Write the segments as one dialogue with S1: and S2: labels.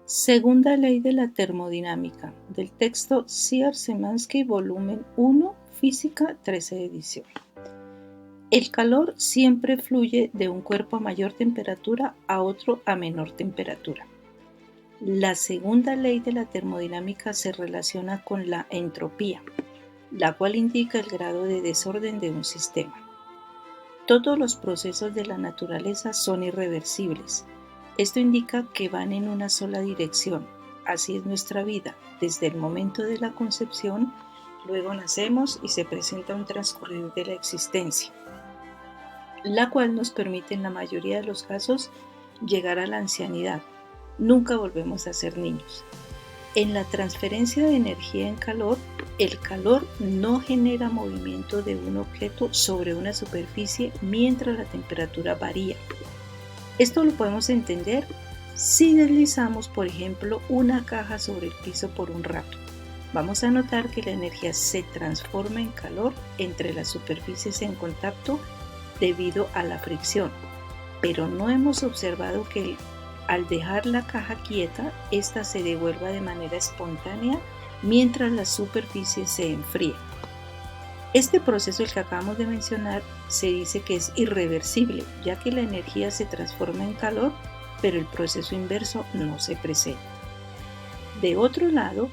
S1: Segunda ley de la termodinámica, del texto Cyr-Szymanski, volumen 1, Física, 13 edición. El calor siempre fluye de un cuerpo a mayor temperatura a otro a menor temperatura. La segunda ley de la termodinámica se relaciona con la entropía, la cual indica el grado de desorden de un sistema. Todos los procesos de la naturaleza son irreversibles. Esto indica que van en una sola dirección. Así es nuestra vida, desde el momento de la concepción, luego nacemos y se presenta un transcurrir de la existencia, la cual nos permite en la mayoría de los casos llegar a la ancianidad. Nunca volvemos a ser niños. En la transferencia de energía en calor, el calor no genera movimiento de un objeto sobre una superficie mientras la temperatura varía. Esto lo podemos entender si deslizamos, por ejemplo, una caja sobre el piso por un rato. Vamos a notar que la energía se transforma en calor entre las superficies en contacto debido a la fricción, pero no hemos observado que al dejar la caja quieta, ésta se devuelva de manera espontánea mientras la superficie se enfría. Este proceso, el que acabamos de mencionar, se dice que es irreversible, ya que la energía se transforma en calor, pero el proceso inverso no se presenta. De otro lado,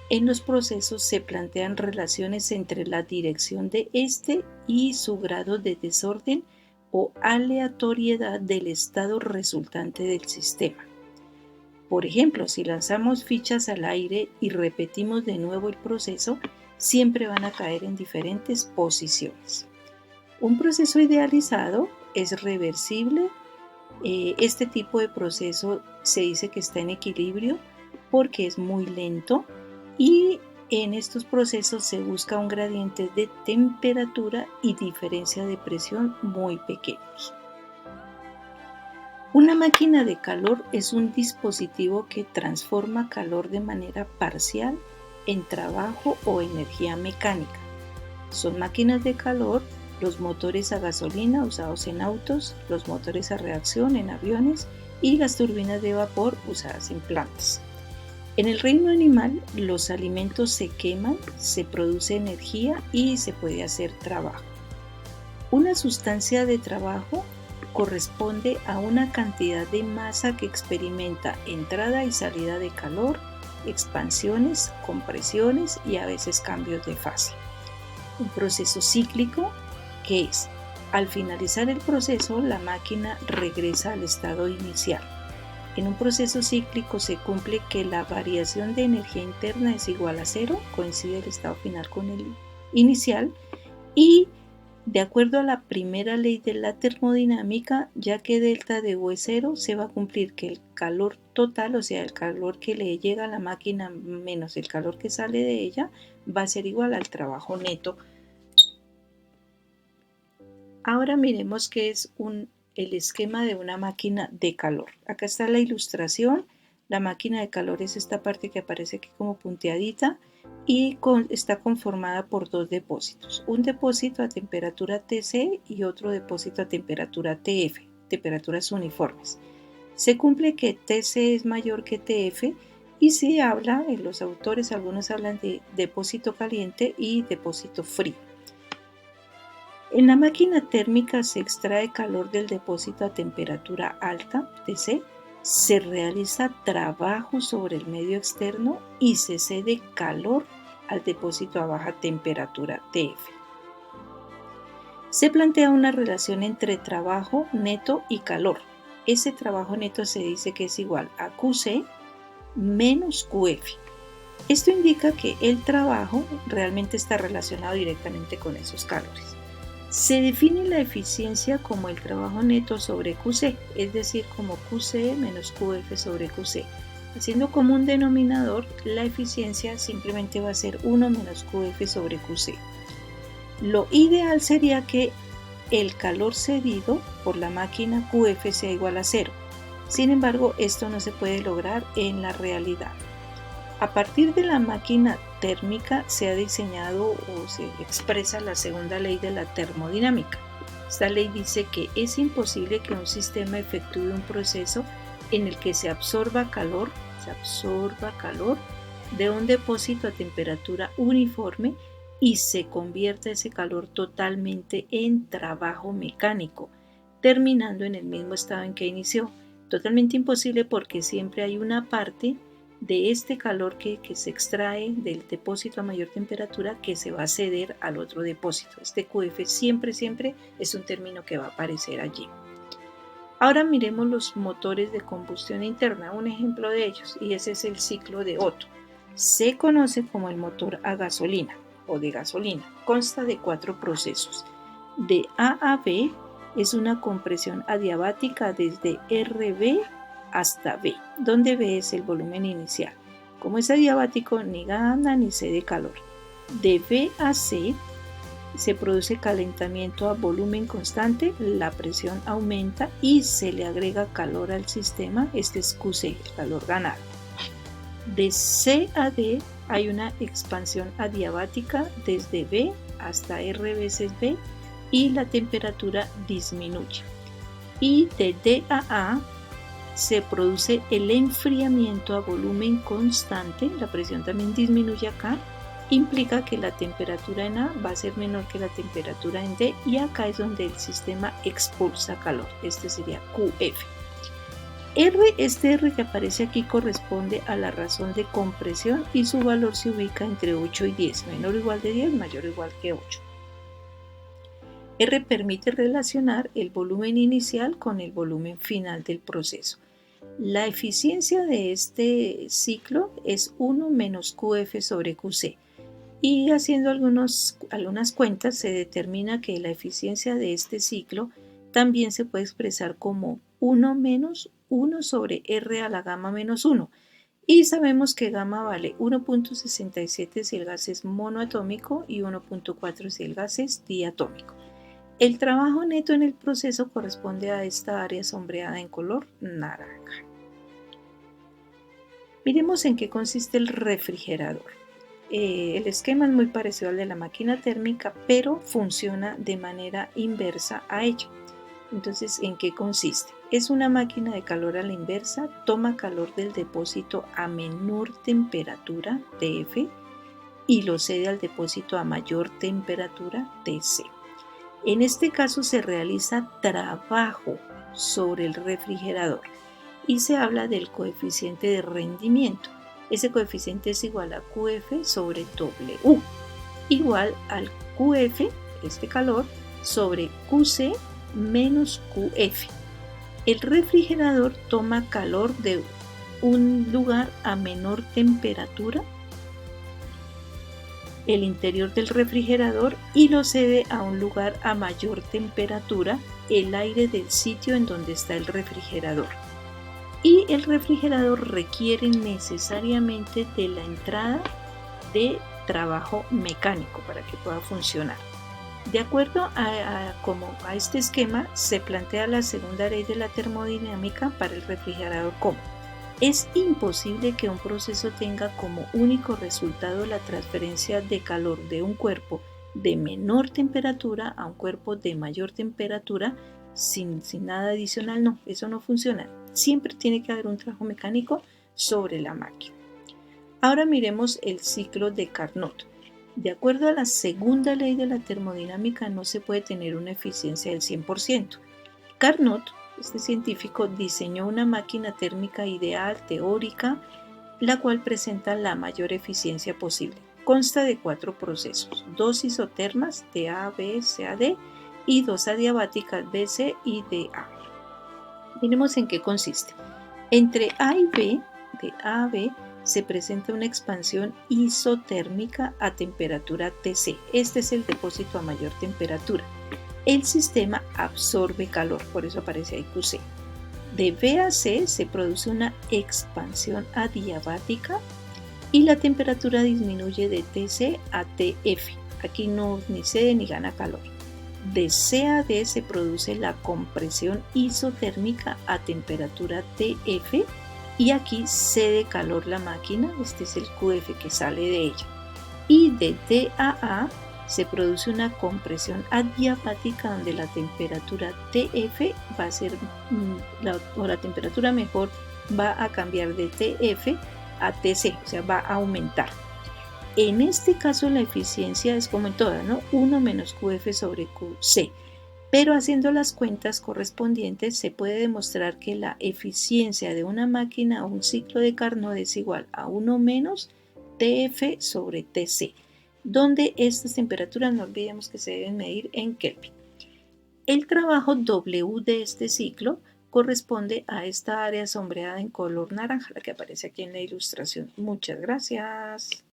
S1: en los procesos se plantean relaciones entre la dirección de este y su grado de desorden o aleatoriedad del estado resultante del sistema. Por ejemplo, si lanzamos fichas al aire y repetimos de nuevo el proceso, siempre van a caer en diferentes posiciones. Un proceso idealizado es reversible. Este tipo de proceso se dice que está en equilibrio porque es muy lento y en estos procesos se busca un gradiente de temperatura y diferencia de presión muy pequeños. Una máquina de calor es un dispositivo que transforma calor de manera parcial en trabajo o energía mecánica. Son máquinas de calor los motores a gasolina usados en autos, los motores a reacción en aviones y las turbinas de vapor usadas en plantas. En el reino animal, los alimentos se queman, se produce energía y se puede hacer trabajo. Una sustancia de trabajo corresponde a una cantidad de masa que experimenta entrada y salida de calor, expansiones, compresiones y a veces cambios de fase. Un proceso cíclico, que es, al finalizar el proceso, la máquina regresa al estado inicial. En un proceso cíclico se cumple que la variación de energía interna es igual a cero, coincide el estado final con el inicial, y de acuerdo a la primera ley de la termodinámica, ya que delta de U es cero, se va a cumplir que el calor total, o sea, el calor que le llega a la máquina menos el calor que sale de ella, va a ser igual al trabajo neto. Ahora miremos qué es el esquema de una máquina de calor. Acá está la ilustración. La máquina de calor es esta parte que aparece aquí como punteadita y está conformada por dos depósitos. Un depósito a temperatura TC y otro depósito a temperatura TF, temperaturas uniformes. Se cumple que TC es mayor que TF y se habla, los autores, algunos hablan de depósito caliente y depósito frío. En la máquina térmica se extrae calor del depósito a temperatura alta, TC, se realiza trabajo sobre el medio externo y se cede calor al depósito a baja temperatura, TF. Se plantea una relación entre trabajo neto y calor. Ese trabajo neto se dice que es igual a QC menos QF. Esto indica que el trabajo realmente está relacionado directamente con esos calores. Se define la eficiencia como el trabajo neto sobre QC, es decir, como QC menos QF sobre QC. Haciendo como un denominador, la eficiencia simplemente va a ser 1 menos QF sobre QC. Lo ideal sería que el calor cedido por la máquina QF sea igual a 0. Sin embargo, esto no se puede lograr en la realidad. A partir de la máquina térmica se ha diseñado o se expresa la segunda ley de la termodinámica. Esta ley dice que es imposible que un sistema efectúe un proceso en el que se absorba calor de un depósito a temperatura uniforme y se convierte ese calor totalmente en trabajo mecánico, terminando en el mismo estado en que inició. Totalmente imposible porque siempre hay una parte de este calor que se extrae del depósito a mayor temperatura que se va a ceder al otro depósito. Este QF siempre es un término que va a aparecer allí. Ahora miremos los motores de combustión interna, un ejemplo de ellos, y ese es el ciclo de Otto. Se conoce como el motor a gasolina o de gasolina. Consta de 4 procesos. De A a B es una compresión adiabática desde RB hasta B, donde B es el volumen inicial. Como es adiabático, ni gana ni cede calor. De B a C se produce calentamiento a volumen constante, la presión aumenta y se le agrega calor al sistema, este es QC, el calor ganado. De C a D hay una expansión adiabática desde B hasta R veces B y la temperatura disminuye. Y de D a A se produce el enfriamiento a volumen constante, la presión también disminuye acá, implica que la temperatura en A va a ser menor que la temperatura en D y acá es donde el sistema expulsa calor, este sería QF. Este R que aparece aquí corresponde a la razón de compresión y su valor se ubica entre 8 y 10, menor o igual de 10, mayor o igual que 8. R permite relacionar el volumen inicial con el volumen final del proceso. La eficiencia de este ciclo es 1 menos QF sobre QC y haciendo algunas cuentas se determina que la eficiencia de este ciclo también se puede expresar como 1 menos 1 sobre R a la gamma menos 1 y sabemos que gamma vale 1.67 si el gas es monoatómico y 1.4 si el gas es diatómico. El trabajo neto en el proceso corresponde a esta área sombreada en color naranja. Miremos en qué consiste el refrigerador. El esquema es muy parecido al de la máquina térmica, pero funciona de manera inversa a ella. Entonces, ¿en qué consiste? Es una máquina de calor a la inversa, toma calor del depósito a menor temperatura, TF, y lo cede al depósito a mayor temperatura, TC. En este caso se realiza trabajo sobre el refrigerador y se habla del coeficiente de rendimiento. Ese coeficiente es igual a QF sobre W, igual al QF, este calor, sobre QC menos QF. El refrigerador toma calor de un lugar a menor temperatura, el interior del refrigerador, y lo cede a un lugar a mayor temperatura, el aire del sitio en donde está el refrigerador. Y el refrigerador requiere necesariamente de la entrada de trabajo mecánico para que pueda funcionar. De acuerdo a este esquema, se plantea la segunda ley de la termodinámica para el refrigerador como: es imposible que un proceso tenga como único resultado la transferencia de calor de un cuerpo de menor temperatura a un cuerpo de mayor temperatura sin nada adicional. No, eso no funciona. Siempre tiene que haber un trabajo mecánico sobre la máquina. Ahora miremos el ciclo de Carnot. De acuerdo a la segunda ley de la termodinámica, no se puede tener una eficiencia del 100%. Carnot, este científico, diseñó una máquina térmica ideal, teórica, la cual presenta la mayor eficiencia posible. Consta de 4 procesos: 2 isotermas de A, B, C, A, D y 2 adiabáticas BC y DA. Miremos en qué consiste. Entre A y B, de A a B, se presenta una expansión isotérmica a temperatura TC. Este es el depósito a mayor temperatura. El sistema absorbe calor, por eso aparece ahí QC. De B a C se produce una expansión adiabática y la temperatura disminuye de TC a TF. Aquí no ni cede ni gana calor. De C a D se produce la compresión isotérmica a temperatura TF y aquí cede calor la máquina, este es el QF que sale de ella. Y de D a A se produce una compresión adiabática donde la temperatura TF va a ser, la temperatura mejor va a cambiar de TF a TC, o sea, va a aumentar. En este caso la eficiencia es como en todas, ¿no? 1 menos QF sobre QC. Pero haciendo las cuentas correspondientes se puede demostrar que la eficiencia de una máquina o un ciclo de Carnot es igual a 1 menos TF sobre TC, donde estas temperaturas no olvidemos que se deben medir en Kelvin. El trabajo W de este ciclo corresponde a esta área sombreada en color naranja, la que aparece aquí en la ilustración. Muchas gracias.